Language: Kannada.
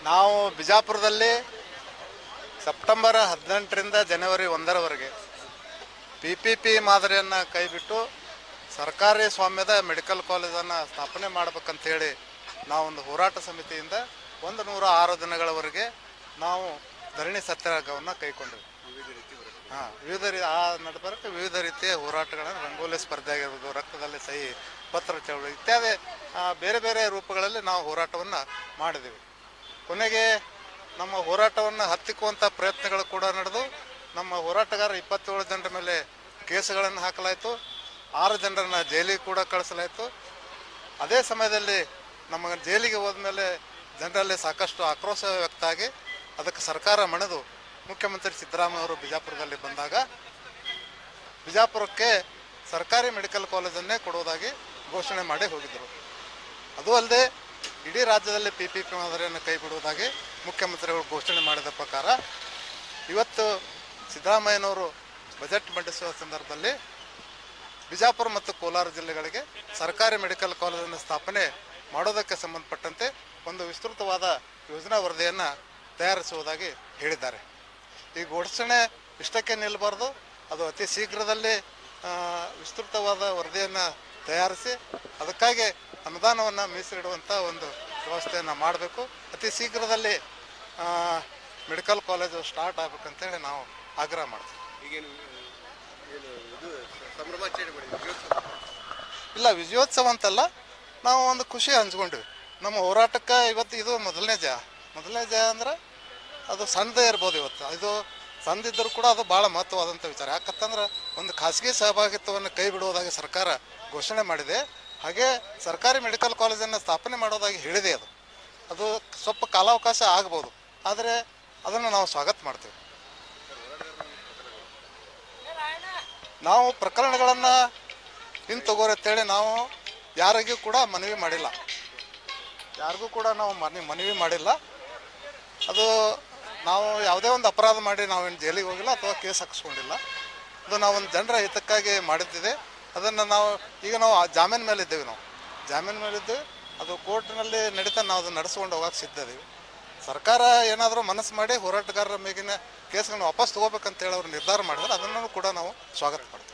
ನಾವು ಬಿಜಾಪುರದಲ್ಲಿ ಸೆಪ್ಟೆಂಬರ್ 18ರಿಂದ ಜನವರಿ 1ರವರೆಗೆ PPP ಮಾದರಿಯನ್ನು ಕೈಬಿಟ್ಟು ಸರ್ಕಾರಿ ಸ್ವಾಮ್ಯದ ಮೆಡಿಕಲ್ ಕಾಲೇಜನ್ನು ಸ್ಥಾಪನೆ ಮಾಡಬೇಕಂತೇಳಿ ನಾವೊಂದು ಹೋರಾಟ ಸಮಿತಿಯಿಂದ 106 ದಿನಗಳವರೆಗೆ ನಾವು ಧರಣಿ ಸತ್ಯಾಗ್ರಹವನ್ನು ಕೈಗೊಂಡೆವು. ವಿವಿಧ ರೀತಿಯ ಹೋರಾಟಗಳನ್ನು ರಂಗೋಲಿ ಸ್ಪರ್ಧೆ ಆಗಿರ್ಬೋದು, ರಕ್ತದಲ್ಲಿ ಸಹಿ, ಪತ್ರ ಚಳವಳಿ ಇತ್ಯಾದಿ ಬೇರೆ ಬೇರೆ ರೂಪಗಳಲ್ಲಿ ನಾವು ಹೋರಾಟವನ್ನು ಮಾಡಿದ್ದೀವಿ. ಕೊನೆಗೆ ನಮ್ಮ ಹೋರಾಟವನ್ನು ಹತ್ತಿಕ್ಕುವಂಥ ಪ್ರಯತ್ನಗಳು ಕೂಡ ನಡೆದು ನಮ್ಮ ಹೋರಾಟಗಾರ 27 ಜನರ ಮೇಲೆ ಕೇಸುಗಳನ್ನು ಹಾಕಲಾಯಿತು, 6 ಜನರನ್ನು ಜೈಲಿಗೆ ಕೂಡ ಕಳಿಸಲಾಯಿತು. ಅದೇ ಸಮಯದಲ್ಲಿ ನಮ್ಮ ಜೈಲಿಗೆ ಹೋದ್ಮೇಲೆ ಜನರಲ್ಲಿ ಸಾಕಷ್ಟು ಆಕ್ರೋಶ ವ್ಯಕ್ತ ಆಗಿ ಅದಕ್ಕೆ ಸರ್ಕಾರ ಮಣಿದು ಮುಖ್ಯಮಂತ್ರಿ ಸಿದ್ದರಾಮಯ್ಯ ಅವರು ಬಿಜಾಪುರದಲ್ಲಿ ಬಂದಾಗ ಬಿಜಾಪುರಕ್ಕೆ ಸರ್ಕಾರಿ ಮೆಡಿಕಲ್ ಕಾಲೇಜನ್ನೇ ಕೊಡುವುದಾಗಿ ಘೋಷಣೆ ಮಾಡಿ ಹೋಗಿದ್ದರು. ಅದು ಅಲ್ಲದೆ ಇಡೀ ರಾಜ್ಯದಲ್ಲಿ PPP ಮಾದರಿಯನ್ನು ಕೈ ಬಿಡುವುದಾಗಿ ಮುಖ್ಯಮಂತ್ರಿಗಳು ಘೋಷಣೆ ಮಾಡಿದ ಪ್ರಕಾರ ಇವತ್ತು ಸಿದ್ದರಾಮಯ್ಯನವರು ಬಜೆಟ್ ಮಂಡಿಸುವ ಸಂದರ್ಭದಲ್ಲಿ ಬಿಜಾಪುರ ಮತ್ತು ಕೋಲಾರ ಜಿಲ್ಲೆಗಳಿಗೆ ಸರ್ಕಾರಿ ಮೆಡಿಕಲ್ ಕಾಲೇಜನ್ನು ಸ್ಥಾಪನೆ ಮಾಡೋದಕ್ಕೆ ಸಂಬಂಧಪಟ್ಟಂತೆ ಒಂದು ವಿಸ್ತೃತವಾದ ಯೋಜನಾ ವರದಿಯನ್ನು ತಯಾರಿಸುವುದಾಗಿ ಹೇಳಿದ್ದಾರೆ. ಈ ಘೋಷಣೆ ಇಷ್ಟಕ್ಕೆ ನಿಲ್ಲಬಾರ್ದು, ಅದು ಅತಿ ಶೀಘ್ರದಲ್ಲಿ ವಿಸ್ತೃತವಾದ ವರದಿಯನ್ನು ತಯಾರಿಸಿ ಅದಕ್ಕಾಗಿ ಅನುದಾನವನ್ನು ಮೀಸಲಿಡುವಂಥ ಒಂದು ವ್ಯವಸ್ಥೆಯನ್ನು ಮಾಡಬೇಕು. ಅತಿ ಶೀಘ್ರದಲ್ಲಿ ಮೆಡಿಕಲ್ ಕಾಲೇಜು ಸ್ಟಾರ್ಟ್ ಆಗಬೇಕಂತೇಳಿ ನಾವು ಆಗ್ರಹ ಮಾಡ್ತೀವಿ. ಈಗೇನು ಸಂಭ್ರಮಾಚರಣೆ ಮಾಡಿದ್ವಿ? ಇಲ್ಲ, ವಿಜಯೋತ್ಸವ ಅಂತಲ್ಲ, ನಾವು ಒಂದು ಖುಷಿ ಹಂಚ್ಕೊಂಡ್ವಿ. ನಮ್ಮ ಹೋರಾಟಕ್ಕೆ ಇವತ್ತು ಇದು ಮೊದಲನೇ ಜಯ ಅಂದ್ರೆ ಅದು ಸಣ್ಣದೇ ಇರ್ಬೋದು. ಇವತ್ತು ಇದು ಸಣ್ಣದಿದ್ದರೂ ಕೂಡ ಅದು ಭಾಳ ಮಹತ್ವವಾದಂಥ ವಿಚಾರ. ಯಾಕಂತಂದ್ರೆ ಒಂದು ಖಾಸಗಿ ಸಹಭಾಗಿತ್ವವನ್ನು ಕೈ ಬಿಡುವುದಾಗಿ ಸರ್ಕಾರ ಘೋಷಣೆ ಮಾಡಿದೆ. ಹಾಗೆ ಸರ್ಕಾರಿ ಮೆಡಿಕಲ್ ಕಾಲೇಜನ್ನು ಸ್ಥಾಪನೆ ಮಾಡೋದಾಗಿ ಹೇಳಿದೆ. ಅದು ಸ್ವಲ್ಪ ಕಾಲಾವಕಾಶ ಆಗ್ಬೋದು, ಆದರೆ ಅದನ್ನು ನಾವು ಸ್ವಾಗತ ಮಾಡ್ತೀವಿ. ನಾವು ಪ್ರಕರಣಗಳನ್ನು ಹಿಂತಗೋರಿ ಅಂತೇಳಿ ನಾವು ಯಾರಿಗೂ ಕೂಡ ಮನವಿ ಮಾಡಿಲ್ಲ, ಮನವಿ ಮಾಡಿಲ್ಲ. ಅದು ನಾವು ಯಾವುದೇ ಒಂದು ಅಪರಾಧ ಮಾಡಿ ನಾವೇನು ಜೈಲಿಗೆ ಹೋಗಿಲ್ಲ ಅಥವಾ ಕೇಸ್ ಹಾಕಿಸ್ಕೊಂಡಿಲ್ಲ. ಅದು ನಾವೊಂದು ಜನರ ಹಿತಕ್ಕಾಗಿ ಮಾಡಿದ್ದಿದೆ. ಅದನ್ನು ನಾವು ಜಾಮೀನು ಮೇಲಿದ್ದೇವೆ. ಜಾಮೀನು ಮೇಲಿದ್ದೇವೆ. ಅದು ಕೋರ್ಟ್ನಲ್ಲಿ ನಡೀತಾ ನಾವು ಅದನ್ನು ನಡೆಸ್ಕೊಂಡು ಹೋಗೋಕೆ ಸಿದ್ಧದೀವಿ. ಸರ್ಕಾರ ಏನಾದರೂ ಮನಸ್ಸು ಮಾಡಿ ಹೋರಾಟಗಾರರ ಮೇಗಿನ ಕೇಸ್ಗಳನ್ನ ವಾಪಸ್ ತೊಗೋಬೇಕಂತೇಳಿ ಅವ್ರು ನಿರ್ಧಾರ ಮಾಡಿದ್ರೆ ಅದನ್ನು ಕೂಡ ನಾವು ಸ್ವಾಗತ ಮಾಡ್ತೀವಿ.